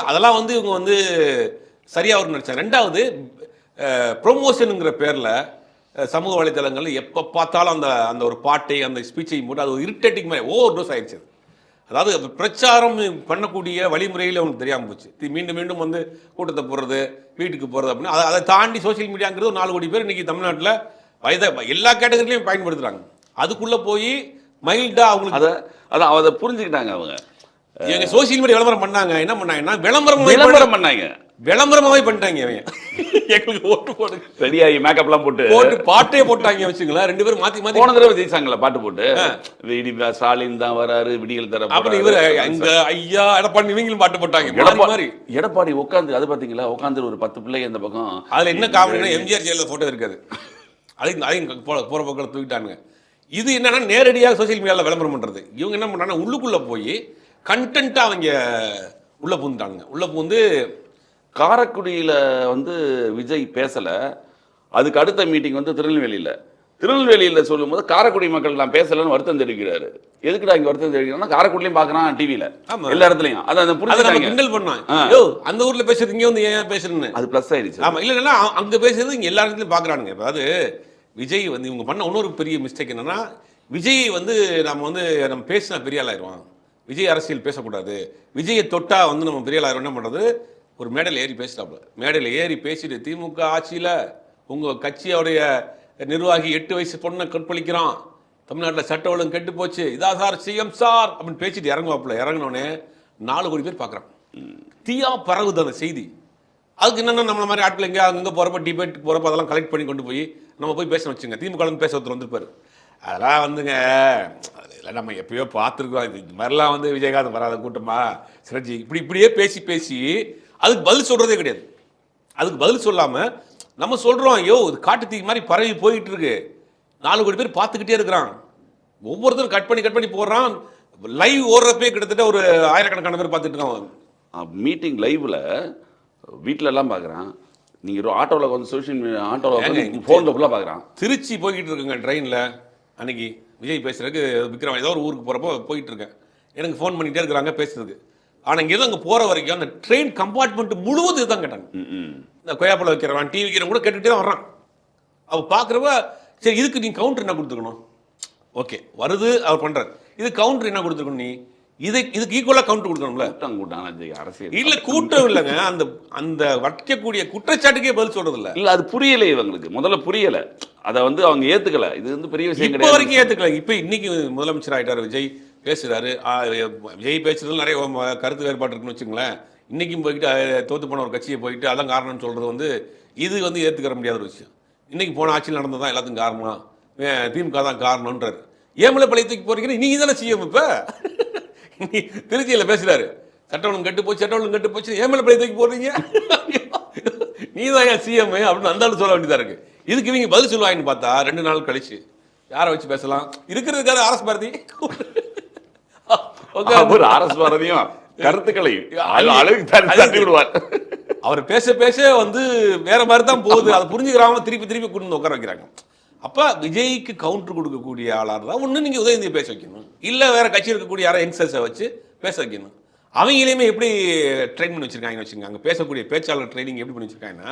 அதெல்லாம் வந்து இவங்க வந்து சரியா ஒரு நினைச்சாங்க. 2வது, ப்ரொமோஷனுங்கிற பேர்ல சமூக வலைதளங்கள் எப்போ பார்த்தாலும் அந்த ஒரு பாட்டை, அந்த ஸ்பீச்சையும் போட்டு அது ஒரு இரிட்டேட்டிங் மாதிரி ஓவர் டோஸ் ஆயிடுச்சு. அதாவது பிரச்சாரம் பண்ணக்கூடிய வழிமுறையில் அவங்களுக்கு தெரியாமல் போச்சு. மீண்டும் மீண்டும் வந்து கூட்டத்தை போடுறது, வீட்டுக்கு போகிறது அப்படின்னு. அதை தாண்டி சோசியல் மீடியாங்கிறது ஒரு 4 கோடி பேர் இன்னைக்கு தமிழ்நாட்டில் எல்லா கேட்டகரிலையும் பயன்படுத்துறாங்க. அதுக்குள்ள போய் மைல்டா அவங்களுக்கு அதை புரிஞ்சுக்கிட்டாங்க. அவங்க இவங்க சோசியல் மீடியா விளம்பரம் பண்ணாங்க. என்ன பண்ணாங்கன்னா, விளம்பரம் பண்ணாங்க, விளம்பரமாவே பண்ணிட்டாங்க. அவங்க எங்களுக்கு ஓட்டு போடு ரெடியாகி மேக்கப்லாம் போட்டு பாட்டே போட்டாங்க வச்சுங்களா. 2 பேரும் மாத்தி மாத்தி. போன தடவை ஜெயிச்சாங்களா பாட்டு போட்டு, ஸ்டாலின் தான் வராரு, விடியல் தர அப்படி இவர் இங்க ஐயா எடப்பாடி இவங்களும் பாட்டு போட்டாங்க. எடப்பாடி உட்காந்து அது பாத்தீங்களா, உட்காந்து ஒரு 10 பிள்ளைங்க இந்த பக்கம். அதுல என்ன காமெடினா, எம்ஜிஆர் ஜெயலலிதா போட்டோ இருக்காது. அதையும் போற பக்கம் தூக்கிட்டானுங்க. இது என்னன்னா நேரடியாக சோசியல் மீடியாவில் விளம்பரம் பண்றது. இவங்க என்ன பண்றாங்கன்னா உள்ளுக்குள்ள போய் கண்டென்ட்டா அவங்க உள்ள பூந்துட்டாங்க. உள்ள பூந்து காரைக்குடியில வந்து விஜய் பேசல, அதுக்கு அடுத்த மீட்டிங் வந்து திருநெல்வேலியில சொல்லும்போது காரைக்குடி மக்கள் நான் பேசலன்னு வருத்தம் தெரிவிக்கிறாரு. எதுக்குடா இங்க வருத்தம் தெரிவிக்கிறான்னா காரைக்குடிலையும் பாக்குறான், டிவில எல்லா இடத்துலயும். அதை புரிஞ்சுட்டாங்க, கிண்டல் பண்ணான். அந்த ஊர்ல பேசுறது இங்க வந்து ஏன் பேசுறேன்னு அது பிளஸ் ஆயிடுச்சு. ஆமா, இல்லைன்னா அங்க பேசுறது இங்க எல்லா இடத்துலயும் பாக்குறானுங்க. அதாவது விஜய் வந்து இவங்க பண்ண இன்னொரு பெரிய மிஸ்டேக் என்னன்னா, விஜய் வந்து நம்ம பேசினா பெரிய ஆளாயிருவான், விஜய் அரசியல் பேசக்கூடாது, விஜயை தொட்டா வந்து நம்ம பெரிய ஆளாயிருவோம். என்ன பண்றது, ஒரு மேடையில் ஏறி பேசிட்டாப்ல. மேடையில் ஏறி பேசிட்டு திமுக ஆட்சியில் உங்க கட்சியோடைய நிர்வாகி 8 வயசு பொண்ணை கற்பழிக்கிறான், தமிழ்நாட்டில் சட்ட ஒழுங்கு கெட்டு போச்சு, இதா சார் சிஎம் சார் அப்படின்னு பேசிட்டு இறங்குவாப்புல. இறங்கினோடனே 4 கோடி பேர் பார்க்குறான். தீயா பரவுது அந்த செய்தி. அதுக்கு என்னென்னா நம்மள மாதிரி ஆட்கள் எங்கே அங்கே போகிறப்ப டிபேட் போகிறப்ப அதெல்லாம் கலெக்ட் பண்ணி கொண்டு போய் நம்ம போய் பேச வச்சுங்க. திமுக பேச ஒருத்தர் வந்திருப்பார். அதெல்லாம் வந்துங்க அதில் நம்ம எப்பயோ பார்த்துருக்கோம். இது மாதிரிலாம் வந்து விஜயகாந்த் வராத கூட்டமா சிரஞ்சி இப்படியே பேசி அதுக்கு பதில் சொல்கிறதே கிடையாது. அதுக்கு பதில் சொல்லாமல் நம்ம சொல்கிறோம், ஐயோ இது காட்டு தீ மாதிரி பரவி போயிட்டு இருக்கு, 4 கோடி பேர் பார்த்துக்கிட்டே இருக்கிறான், ஒவ்வொருத்தரும் கட் பண்ணி போடுறான். லைவ் ஓடுறப்பே கிட்டத்தட்ட ஒரு 1000கணக்கான பேர் பார்த்துட்டு இருக்கான். மீட்டிங் லைவ்ல வீட்டில எல்லாம் பார்க்குறான். நீங்கள் ஆட்டோவில் வந்து சோஷியல் மீடியா ஆட்டோவில் ஃபோனில் ஃபுல்லாக பார்க்குறான். திருச்சி போய்கிட்டு இருக்குங்க ட்ரெயினில். அன்னைக்கு விஜய் பேசுறதுக்கு விக்ரம் ஏதோ ஒரு ஊருக்கு போகிறப்போ போயிட்டு இருக்கேன். எனக்கு ஃபோன் பண்ணிகிட்டே இருக்கிறாங்க பேசுறதுக்கு. ஆனால் இங்கே அங்கே போகிற வரைக்கும் அந்த ட்ரெயின் கம்பார்ட்மெண்ட் முழுவதும் இதுதான் கேட்டாங்க. இந்த கொய்யாப்பழம் வைக்கிறவன் டீ வைக்கிறவன் கூட கேட்டுகிட்டே தான் வர்றான். அவள் பார்க்குறப்ப சரி இதுக்கு நீ கவுண்டர் என்ன கொடுத்துக்கணும், ஓகே வருது அவர் பண்ணுறாரு, இது கவுண்டர் என்ன கொடுத்துருக்கணும், நீ இதுக்கு ஈக்குவலாக கவுண்டர் கொடுக்கணும்ல. அரசியல் இல்லை கூட்டம் இல்லைங்க, அந்த அந்த வைக்கக்கூடிய குற்றச்சாட்டுக்கே பதில் சொல்றது இல்லை. அது புரியலை இவங்களுக்கு, முதல்ல புரியலை, அதை வந்து அவங்க ஏற்றுக்கல. இது வந்து பெரிய விஷயம் இப்போ வரைக்கும் ஏற்றுக்கல. இப்போ இன்னைக்கு முதலமைச்சர் ஆகிட்டார் விஜய், பேசுகிறாரு. விஜய் பேசுறதுல நிறைய கருத்து வேறுபாடு இருக்குன்னு வச்சுங்களேன். இன்றைக்கும் போய்கிட்டு தோற்று போன ஒரு கட்சியை போயிட்டு அதான் காரணம்னு சொல்கிறது வந்து இது வந்து ஏற்றுக்கிற முடியாத ஒரு விஷயம். இன்றைக்கி போன ஆட்சியில் நடந்தது தான் எல்லாத்துக்கும் காரணம், திமுக தான் காரணம்ன்றார். ஏமலை பழைய தூக்கி போறீங்கன்னா நீங்கள் தானே சிஎம். இப்போ திருச்சியில் பேசுகிறாரு, சட்டவளம் கட்டு போச்சு ஏமலை பழைய தூக்கி போடுறீங்க, நீ தான் ஏன் சிஎம் அப்படின்னு அந்த ஆள் சொல்ல வேண்டியதாக இருக்குது. இதுக்கு இவங்க பதில் சொல்லுவாங்கன்னு பார்த்தா 2 நாள் கழிச்சு யாரை வச்சு பேசலாம், இருக்கிறதுக்காக அரசு பாரதி அரசு பாரதியும் கருத்துக்களை அளவுக்கு விடுவார். அவர் பேச வந்து வேற மாதிரி தான் போகுது, அதை புரிஞ்சுக்கிறாம திருப்பி கொண்டு உட்கார வைக்கிறாங்க. அப்ப விஜய்க்கு கவுண்டர் கொடுக்கக்கூடிய ஆளாக தான் ஒன்று நீங்க உதயநிதியை பேச வைக்கணும், இல்ல வேற கட்சி இருக்கக்கூடிய யாரோ யங்ஸ்டர்ஸை வச்சு பேச வைக்கணும். அவங்களையுமே எப்படி ட்ரெயின் பண்ணி வச்சிருக்காங்கன்னு வச்சுக்கோங்க. பேசக்கூடிய பேச்சாளர் ட்ரைனிங் எப்படி பண்ணி வச்சிருக்காங்கன்னா,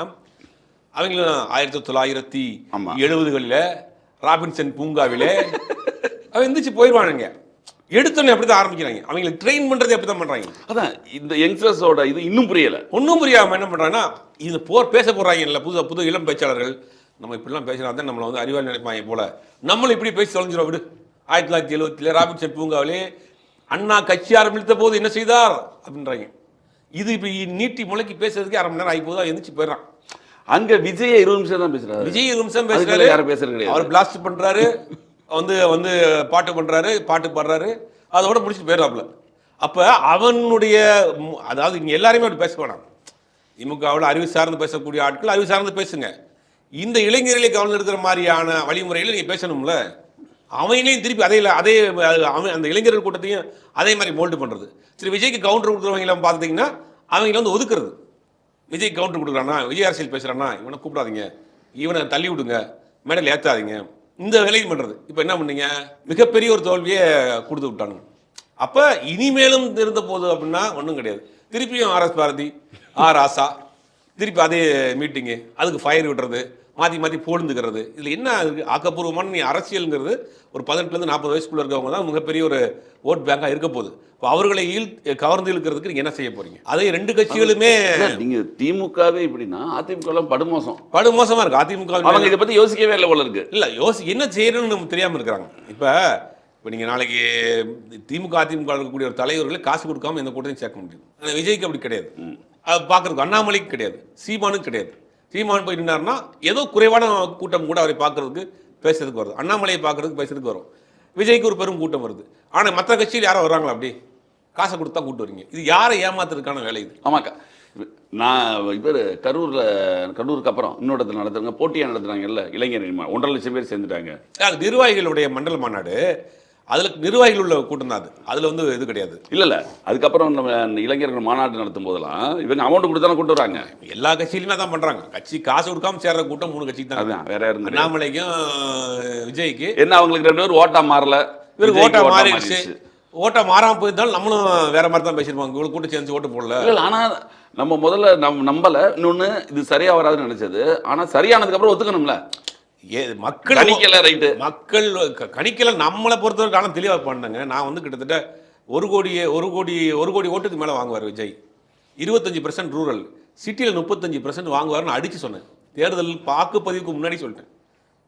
அவங்களும் 1970களில் ராபின்சன் பூங்காவிலே அவன் எந்திரிச்சு போயிடுவானுங்க. எடுத்தோன்னே அப்படி தான் ஆரம்பிக்கிறாங்க. அவங்களுக்கு ட்ரெயின் பண்றது எப்படி தான் பண்றாங்க. அதான் இந்த யங்ஸ்டர்ஸோட இது இன்னும் புரியல. ஒன்றும் புரியாம என்ன பண்றாங்கன்னா, இது பேச போறாங்க இல்லை புது இளம் பேச்சாளர்கள், நம்ம இப்படிலாம் பேசினா தான் நம்மளை வந்து அறிவாளி நினைப்பாங்க போல, நம்மளும் இப்படி பேசி தொலைஞ்சிடும் விடு. 1970 ராபின்சன் பூங்காவிலே அண்ணா கட்சி ஆரம்பித்த போது என்ன செய்தார் அப்படின்றாங்க. இது இப்படி நீட்டி முளைக்கி பேசுறதுக்கு 1/2 மணி நேரம் ஆகி போதும், எந்திரிச்சு போயிடறான். அங்க விஜய் 20 நிமிஷம் தான் பேசுறாரு. விஜய் 20 நிமிஷம் பேசுறாரு, யாரும் பேசுறது கிடையாது. அவர் பிளாஸ்ட் பண்றாரு, வந்து பாட்டு பண்றாரு, பாட்டு பாடுறாரு, அதோட முடிச்சுட்டு போயிடறாப்புல. அப்ப அவனுடைய அதாவது இங்க எல்லாருமே அப்படி பேச வேணாம். திமுகவில் அறிவு சார்ந்து பேசக்கூடிய ஆட்கள் அறிவு சார்ந்து பேசுங்க. இந்த இளைஞர்களை கவர்ந்து எடுக்கிற மாதிரியான வழிமுறைகளை நீங்க பேசணும்ல. அவங்களையும் திருப்பி அதே அந்த இளைஞர்கள் கூட்டத்தையும் அதே மாதிரி மோல்டு பண்றது. சரி, விஜய்க்கு கவுண்டர் கொடுக்குறவங்க பார்த்துட்டீங்கன்னா அவங்கள வந்து ஒதுக்குறது. விஜய் கவுண்டர் கொடுக்குறானா, விஜய் அரசியல் பேசுறானா, இவனை கூப்பிடாதீங்க, இவனை தள்ளி விடுங்க, மேடையில் ஏற்றாதீங்க, இந்த வேலையும் பண்றது. இப்போ என்ன பண்ணீங்க, மிகப்பெரிய ஒரு தோல்வியை கொடுத்து விட்டானுங்க. அப்போ இனிமேலும் இருந்த போது அப்படின்னா ஒன்றும் கிடையாது. திருப்பியும் ஆர்எஸ் பாரதி, ஆசா, திருப்பி அதே மீட்டிங்கு, அதுக்கு ஃபயர் விடுறது, மாற்றி பொழுந்துக்கிறது. இதில் என்ன ஆக்கப்பூர்வமான நீ அரசியலுங்கிறது ஒரு 18லேருந்து 40 வயசுக்குள்ள இருக்கவங்க தான் மிகப்பெரிய ஒரு ஓட் பேங்காக இருக்க போகுது. இப்போ அவர்களை கவர்ந்து இழுக்கிறதுக்கு நீங்கள் என்ன செய்ய போறீங்க? அதே 2 கட்சிகளுமே நீங்க திமுகவே இப்படின்னா அதிமுக படுமோசமா இருக்கு. அதிமுக அவங்க இதை பத்தி யோசிக்கவே இல்லை போல இருக்கு. இல்லை என்ன செய்யணும்னு நமக்கு தெரியாமல் இருக்கிறாங்க. இப்போ நீங்கள் நாளைக்கு திமுக அதிமுக இருக்கக்கூடிய ஒரு தலைவர்களை காசு கொடுக்காம எந்த கூட்டத்தையும் சேர்க்க முடியும். ஆனால் விஜய்க்கு அப்படி கிடையாது. பார்க்கறதுக்கு அண்ணாமலைக்கு கிடையாது, சீமானுக்கு கிடையாது. சீமான் போய் நின்னார்னா ஏதோ குறைவான கூட்டம் கூட அவரை பார்க்கறதுக்கு பேசுறதுக்கு வருது, அண்ணாமலையை பார்க்கறதுக்கு பேசுறதுக்கு வரும். விஜய்க்கு ஒரு பெரும் கூட்டம் வருது. ஆனால் மற்ற கட்சியில் யாரும் வர்றாங்களா? அப்படி காசை கொடுத்தா கூட்டு வரீங்க. இது யாரை ஏமாத்துறதுக்கான வேலை இது? ஆமாக்கா, நான் இவர் கரூருக்கு அப்புறம் இன்னொரு இடத்துல நடத்துறாங்க, போட்டியாக நடத்துறாங்கல்ல இளைஞர் 1.5 லட்சம் பேர் சேர்ந்துட்டாங்க. அது நிர்வாகிகளுடைய மண்டல மாநாடு, அதுல நிர்வாகிகள் உள்ள கூட்டம் தான் அது. அதுல வந்து இது கிடையாது. இல்ல அதுக்கப்புறம் நம்ம இளைஞர்கள் மாநாடு நடத்தும் போதெல்லாம் இவங்க அமௌண்ட் கொடுத்தாலும் கூட்டு வராங்க. எல்லா கட்சியிலுமே தான் பண்றாங்க. கட்சி காசு கொடுக்காம சேர்ற கூட்டம் 3 கட்சிக்கு தான். அதுதான் வேற யாரும் கிடையாது. அண்ணாமலைக்கும் விஜய்க்கு என்ன அவங்களுக்கு 2 பேர் ஓட்டா மாறல, இவருக்கு ஓட்டா மாறிடுச்சு. ஓட்டா மாறாம போயிருந்தாலும் நம்மளும் வேற மாதிரி தான் பேசிருப்பாங்க. இவ்வளவு கூட்டம் சேர்ந்து ஓட்டு போடல. இல்ல ஆனா நம்ம முதல்ல நம்பல, இன்னொன்னு இது சரியா வராதுன்னு நினைச்சது. ஆனா சரியானதுக்கு அப்புறம் ஒத்துக்கணும்ல. மக்கள் கணிக்கல, ரைட்டு, மக்கள் கணிக்கல. நம்மளை பொறுத்தவரைக்கும் ஆனால் தெளிவாக பண்ணாங்க. நான் வந்து கிட்டத்தட்ட 1 கோடி ஓட்டுக்கு மேலே வாங்குவார் விஜய். 25% ரூரல், சிட்டியில் 35% வாங்குவார்னு அடிச்சு சொன்னேன். தேர்தல் வாக்குப்பதிவுக்கு முன்னாடி சொல்லிட்டேன்.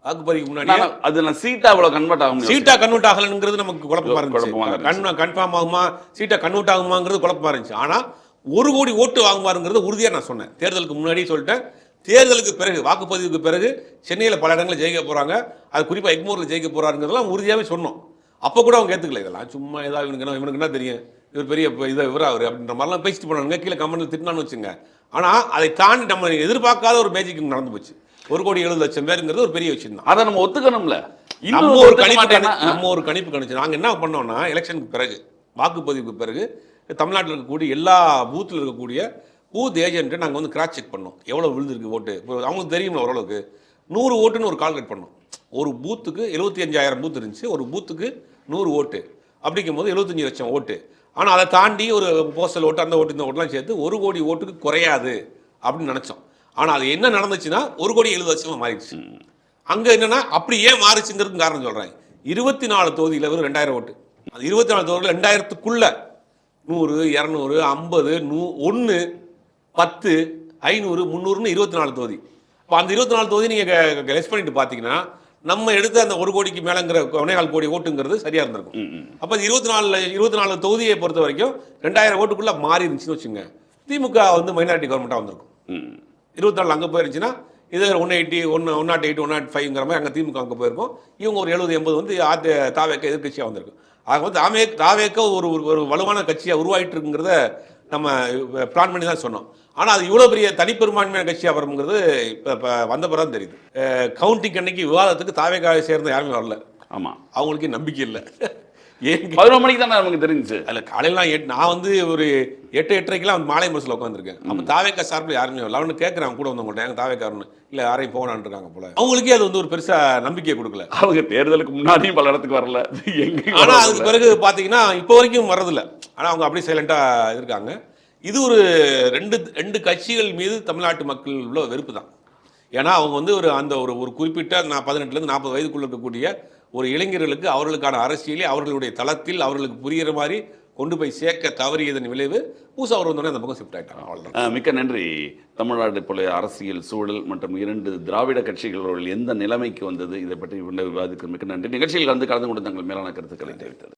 வாக்குப்பதிவுக்கு முன்னாடி அது நான் சீட்டா அவ்வளோ கன்வெர்ட் ஆகும், சீட்டா கன்வெர்ட் ஆகலங்கிறது நமக்கு குழப்பமா இருந்துச்சு. கன்ஃபார்ம் ஆகுமா, சீட்டா கன்வெர்ட் ஆகுமாங்கிறது குழப்பமா இருந்துச்சு. ஆனால் 1 கோடி ஓட்டு வாங்குவாருங்கிறது உறுதியாக நான் சொன்னேன். தேர்தலுக்கு முன்னாடியே சொல்லிட்டேன். தேர்தலுக்கு பிறகு, வாக்குப்பதிவுக்கு பிறகு சென்னையில் பல இடங்களில் ஜெயிக்க போகிறாங்க, அது குறிப்பாக எக்மோரில் ஜெயிக்க போகிறாருங்கிறதெல்லாம் உறுதியாகவே சொன்னோம். அப்போ கூட அவங்க ஏற்றுக்கல. இதெல்லாம் சும்மா ஏதாவது இவனுக்கு என்ன தெரியும், இவர் பெரிய இதை அவர் அப்படின்ற மாதிரிலாம் பேசிட்டு போனாங்க. கீழே கமெண்ட்ல திட்டினான்னு வச்சுங்க. ஆனால் அதை தாண்டி நம்ம எதிர்பார்க்காத ஒரு மேஜிக் நடந்து போச்சு. 1,70,00,000 பேருங்கிறது ஒரு பெரிய விஷயம் தான். அதை நம்ம ஒத்துக்கணும்ல. நம்ம ஒரு கணிப்பு கணிச்சு நாங்கள் என்ன பண்ணோம்னா, எலெக்ஷனுக்கு பிறகு, வாக்குப்பதிவுக்கு பிறகு தமிழ்நாட்டில் இருக்கக்கூடிய எல்லா பூத்தில் இருக்கக்கூடிய பூத் ஏஜென்ட்டை நாங்கள் வந்து கிராஸ் செக் பண்ணோம். எவ்வளோ விழுந்திருக்கு ஓட்டு. இப்போ அவங்களுக்கு தெரியுமா ஓரளவுக்கு 100 ஓட்டுன்னு ஒரு கால்குலேட் பண்ணோம். ஒரு பூத்துக்கு 75,000 பூத் இருந்துச்சு. ஒரு பூத்துக்கு 100 ஓட்டு அப்படிங்கும் போது 75 லட்சம் ஓட்டு. ஆனால் அதை தாண்டி ஒரு போஸ்டல் ஓட்டு, அந்த ஓட்டு, இந்த ஓட்டுலாம் சேர்த்து 1 கோடி ஓட்டுக்கு குறையாது அப்படின்னு நினச்சோம். ஆனால் அது என்ன நடந்துச்சுன்னா 1,70,00,000 மாறிடுச்சு. அங்கே என்னன்னா அப்படி ஏன் மாறிச்சுங்கிறதுக்கு காரணம் சொல்கிறேன். 24 தொகுதியில் வெறும் 2000 ஓட்டு. அது 24 தொகுதியில் 2000க்குள்ள 100, 200, 50, 1, 10, 500, 300ன்னு 24 தொகுதி. இப்போ அந்த 24 தொகுதி நீங்கள் லெஸ் பண்ணிட்டு பார்த்தீங்கன்னா நம்ம எடுத்த அந்த 1 கோடிக்கு மேலேங்கிற 1.25 கோடி ஓட்டுங்கிறது சரியாக இருந்திருக்கும். அப்போ 24 தொகுதியை பொறுத்த வரைக்கும் 2000 ஓட்டுக்குள்ளே மாறி இருந்துச்சுன்னு வச்சுங்க. திமுக வந்து மைனாரிட்டி கவர்மெண்ட்டாக வந்திருக்கும். 24 அங்கே போயிருந்துச்சுன்னா இது 180, 108, 105ங்கிற மாதிரி அங்கே திமுக அங்கே போயிருக்கும். இவங்க ஒரு 70, 80 வந்து தாவேக்க எதிர்கட்சியாக வந்திருக்கும். ஆக வந்து தாவேக்க ஒரு வலுவான கட்சியாக உருவாயிட்டு இருக்குங்கிறத நம்ம பிளான் பண்ணி தான் சொன்னோம். ஆனால் அது இவ்வளோ பெரிய தனிப்பெரும்பான்மையான கட்சியாக வருங்கிறது இப்போ வந்த பிறகு தெரியுது. கவுண்டிங் அன்னைக்கு விவாதத்துக்கு தாவேக்காவை சேர்ந்த யாருமே வரல. ஆமாம், அவங்களுக்கு நம்பிக்கை இல்லை. 11 மணிக்கு தான் நமக்கு தெரிஞ்சிச்சு. அதில் காலையிலாம் நான் வந்து ஒரு 8, 8:30க்கெல்லாம் மாலை முரசில் உட்காந்துருக்கேன். அப்போ தாவேக்கா சார்பில் யாருமே வரல. அவனு கேட்குறாங்க கூட வந்தவங்கள்ட்ட, எங்கள் தாவேக்காரன்னு இல்லை யாரையும் போகலான்னு இருக்காங்க போல. அவங்களுக்கே அது வந்து ஒரு பெருசாக நம்பிக்கையை கொடுக்கல. அவங்க தேர்தலுக்கு முன்னாடியும் பல இடத்துக்கு வரல. ஆனால் அதுக்கு பிறகு பார்த்தீங்கன்னா இப்போ வரைக்கும் வர்றதில்ல. ஆனால் அவங்க அப்படியே சைலண்டாக இருக்காங்க. இது ஒரு ரெண்டு கட்சிகள் மீது தமிழ்நாட்டு மக்கள் உள்ள வெறுப்பு தான். ஏன்னா அவங்க வந்து ஒரு குறிப்பிட்ட 18லேருந்து 40 வயதுக்குள்ள இருக்கக்கூடிய ஒரு இளைஞர்களுக்கு அவர்களுக்கான அரசியலை அவர்களுடைய தளத்தில் அவர்களுக்கு புரிகிற மாதிரி கொண்டு போய் சேர்க்க தவறியதன் விளைவு பூசா அவர் வந்தோடனே அந்த பக்கம் ஷிஃப்ட் ஆகிட்டாங்க. மிக்க நன்றி. தமிழ்நாடு போல அரசியல் சூழல் மற்றும் 2 திராவிட கட்சிகள் எந்த நிலைமைக்கு வந்தது, இதை பற்றி விவாதிக்க மிக்க நன்றி. நிகழ்ச்சியில் கலந்து கொண்டு தங்கள் மேலான கருத்துக்களை தெரிவித்தது.